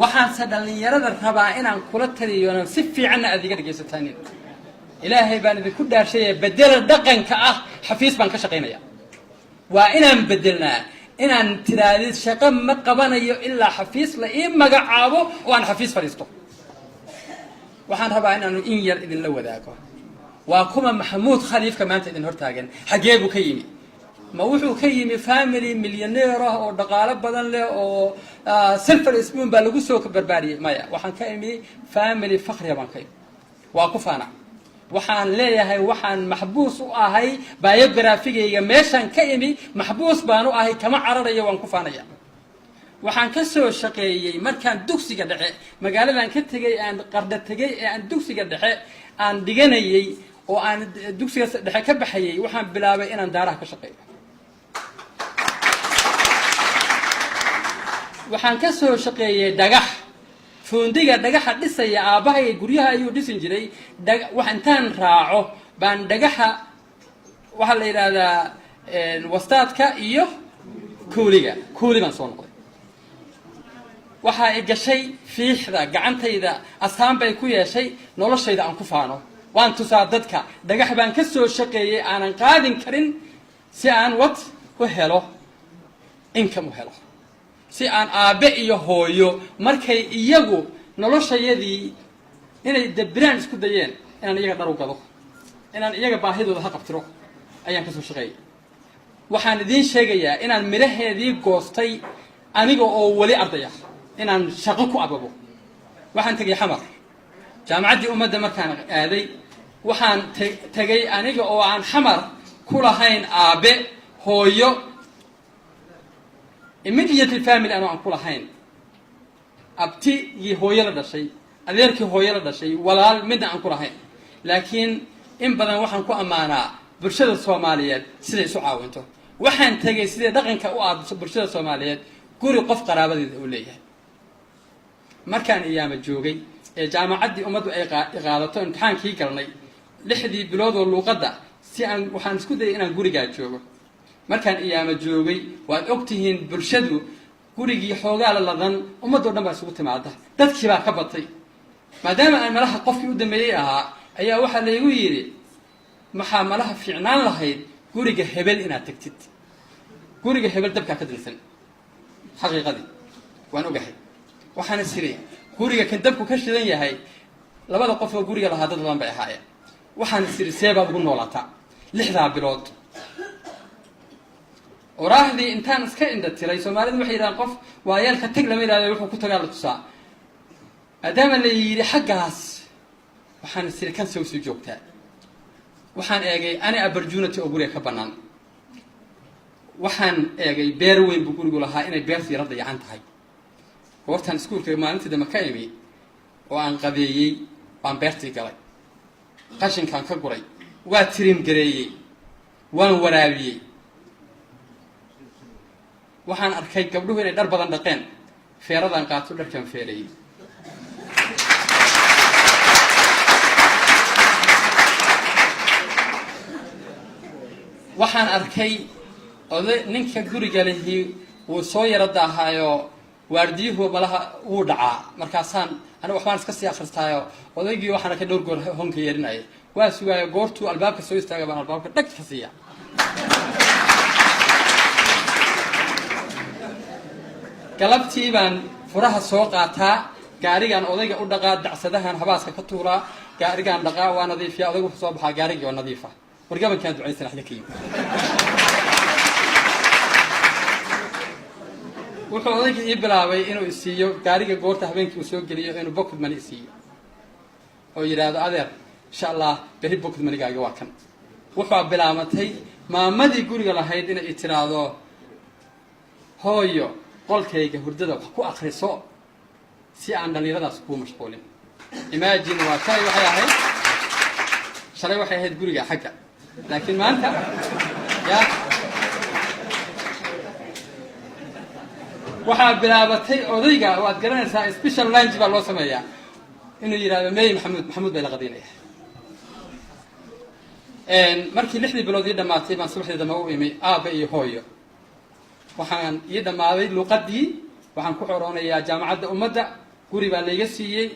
waxaan sadhallinyarada rabaa inaan kula taliyo si fiican aad iga dhageysataan ilaahay baan idinku dhaarshay bedel dhaqanka ah xafiis baan ka shaqeynaya waa inaan bedelnaa inaan tiraadid shaqo ma qabanayo ilaa xafiis la ii magacaabo oo aan xafiis fariisto waxaan rabaa inaan in yar idin la wadaago waa kuma maxamuud khaliifka maanta idin hortaagan xagee buu ka yimi ma wuxuu ka yimi family millionaire oo dhaqaale badan leh oo silver spoon baa lagu soo barbaariyay maya waxaan ka imi family faqri baan ka imi waa ku faana waxaan leeyahay waxaan maxbuus u ahay biography-gayga meeshan ka imi maxbuus baan u ahay kama cararayo waan ku faanaya waxaan ka soo shaqeeyay markaan dugsiga dhexe magaaladan ka tagay aan qarda tagay ee aan dugsiga dhexe aan dhiganayay oo aan dugsiga dhexe ka baxayay waxaan bilaabay inaan daaraha ka shaqeeyo waxaan ka soo shaqeeyay dhagax fundiga dhagaxa dhisaya aabahay guryaha ayuu dhisin jiray wax intaan raaco baan dhagaxa waxa la yiraahdaa wastaadka iyo kuuli baan soo noqday waxa ay gashay fiixda gacantayda asaan bay ku yeeshay noloshayda aan ku faano waan tusaa dadka dhagax baan ka soo shaqeeyay aanan qaadin karin si aan wad u helo income u helo si aan aabe iyo hooyo markay iyagu noloshayadii inay dabiraan isku dayeen inaan iyaga dhar u gado inaan iyaga baahidooda ha qabtiro ayaan ka soo shaqeeyay waxaan idiin sheegayaa inaan miraheedii goostay aniga oo wali ardaya inaan shaqo ku ababo waxaan tagay xamar jaamacaddii ummadda markaan aaday waxaan tagay aniga oo aan xamar ku lahayn aabe hooyo immediately family aan ku lahayn abti iyo hooyo la dhashay adeerkii hooyo la dhashay walaal midna aan ku lahayn laakiin in badan waxaan ku amaanaa bulshada Soomaaliyeed siday isu caawinto waxaan tagay sidee dhaqanka u aadso bulshada Soomaaliyeed guri qof qaraabadeeda u leeyahay markaan iyaama joogay ee jaamacaddii ummaddu ay qaadato imtixaankii galnay 6 bilood oo luqadda si aan waxaan isku dayay inaan guriga joogo markaan iyaama joogay waad ogtihiin bulshadu gurigii xoogaa la ladan ummadoo dhan baa isugu timaada dadkii baa ka batay maadaama aan malaha qofkii u dambeeyay ahaa ayaa waxaa laygu yidhi maxaa malaha fiicnaan lahayd guriga hebel inaad tagtid guriga hebel dabkaa ka dilsan xaqiiqadii waan ogahay waxaana siray guriga kan dabku ka shidan yahay labada qof oo guriga lahaa dad badan bay ahaayeen waxaana siray seebaad ugu noolaataa 6 bilood oraahdii intaan iska indha tiray Soomaalidu waxay yiraahdaan qof waayelka tag lama yiraahdo wuxuu ku tagaa la tusaa maadaama la yiri xaggaas waxaan siray kan soo joogtaa waxaan eegay ani opportunity oo guriga ka banaan waxaan eegay beer weyn buu gurigu lahaa inay beertii rada yacan tahay goortan iskuulka maalintii dama ka imi oo aan qadeeyay waan beertii galay qashinkan ka guray waa tirim gareeyay waan waraabiyay waxaan arkay gabdhuhu inay dhar badan dhaqeen feeradan qaato dharkan feeray waxaan arkay oday ninka guriga lehii uu soo yara daahayo waardiyuhu malaha uu dhacaa markaasaan aniga waxbaan iska sii akhristaayo odaygii waxaan ka dhowr goor honka yeerinay waa sugaayo goortuu albaabka soo istaaga baan albaabka dhag ka siiya galabtii baan furaha soo qaataa gaarigan odayga u dhaqaa dacsadahan habaaska ka tuuraa gaarigan dhaqaa waa nadiifiya odaygu soo baxaa gaarigii oo nadiifa wargabankaan ducaysan axda ka yimid wuxuu odaygii ii bilaabay inuu isiiyo gaariga goorta habeenkii uu soo geliyo inuu pocket money isiiyo oo yidhaahdo adeer insha allah beri pocket money-gaaga waa kan wuxuu bilaamatay maamadii guriga lahayd inay i tiraahdo hooyo qolkayga hurdada wax ku akhriso si aan dhalinyaradaas ku mashquulin imagine waa shalay waxay ahayd guriga xagga laakiin maanta waxaa bilaabatay odayga waad garanaysaa special lunch baa loo sameeyaa inuu yiraahdo meey maxamuud bay la qadinaya markii 6 bilood ii dhamaatay baan subaxdii dama u imi aabe iyo hooyo waxaan ii dhamaaday luqadii waxaan ku xoroonayaa jaamacadda ummadda guri baa layga siiyey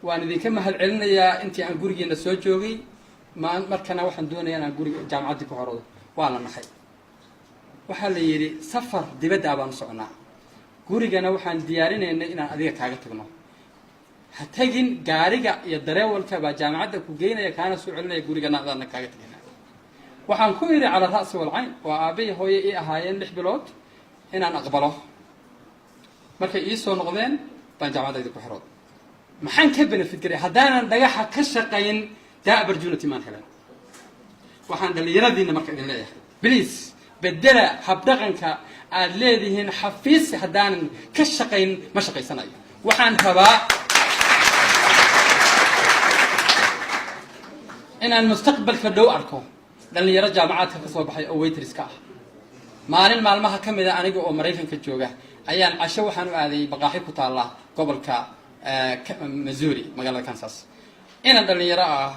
waan idinka mahad celinayaa intii aan gurigeena soo joogay markana waxaan doonayaa inaan guriga jaamacaddii ku xoroodo waa la naxay waxaa la yidhi safar dibadda baan u soconaa gurigana waxaan diyaarinaynay inaan adiga kaaga tagno ha tagin gaariga iyo dareewalka baa jaamacadda ku geynaya kaana soo celinaya gurigana adaana kaaga tagaynaa waxaan ku yidhi cala ra'si walcayn waa aabbahi hooye ii ahaayeen 6 bilood inaan aqbalo markay ii soo noqdeen baan jaamacaddayda ku xirooday maxaan ka benefit garay haddaanan dhagaxa ka shaqayn daa opportunity maan helan waxaan dhallinyaradiina marka idin leeyahay please bedela habdhaqanka aad leedihiin xafiis haddaanan ka shaqayn ma shaqaysanayo waxaan rabaa inaan mustaqbalka dhow arko dhalinyaro jaamacaadka ka soo baxay oo waitriska ah maalin maalmaha ka mid a aniga oo maraykanka jooga ayaan casho waxaan u aaday baqaaxi ku taalla gobolka Missouri magaalada Kansas ina dhalinyaro ah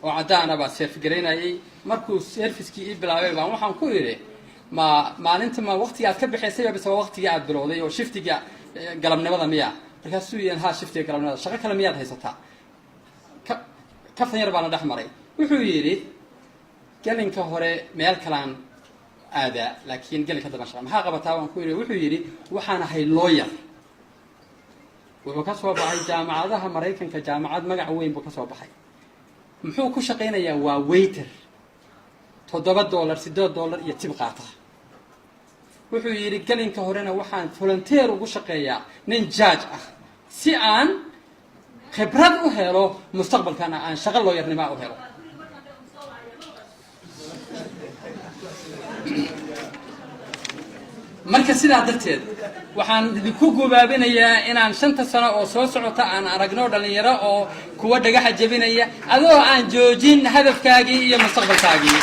oo cadaan ah baa seefgaraynayay markuu service-kii ii bilaabay baan waxaan ku yiri maalinta ma waqtiga aad ka bixisay baa waqtiga aad bilowday oo shiftiga galabnimada miya markaasuu yeen ha shiftiga galabnimada shaqo kale miyaad haysataa ka fanyar baan dhex maray wuxuu yiri galinka hore meel kalaan aada laakiin galinka daba shaqo maxaa qabataa waan ku yiri wuxuu yiri waxaan ahay lawyer wuxuu ka soo baxay jaamacadaha Mareykanka jaamacad magac weyn buu ka soo baxay muxuu ku shaqeynayaa waa waiter $7 $8 iyo tib qaata wuxuu yiri galinka horena waxaan volunteer ugu shaqeeyaa nin judge ah si aan khibrad u helo mustaqbalkana aan shaqo lawyernimo u helo marka sidaa darteed waxaan idinku gubaabinayaa inaan 5 sano oo soo socota aan aragno dhalinyaro oo kuwa dhagaxa jabinaya adoo aan joojin hadafkaagii iyo mustaqbalkaagii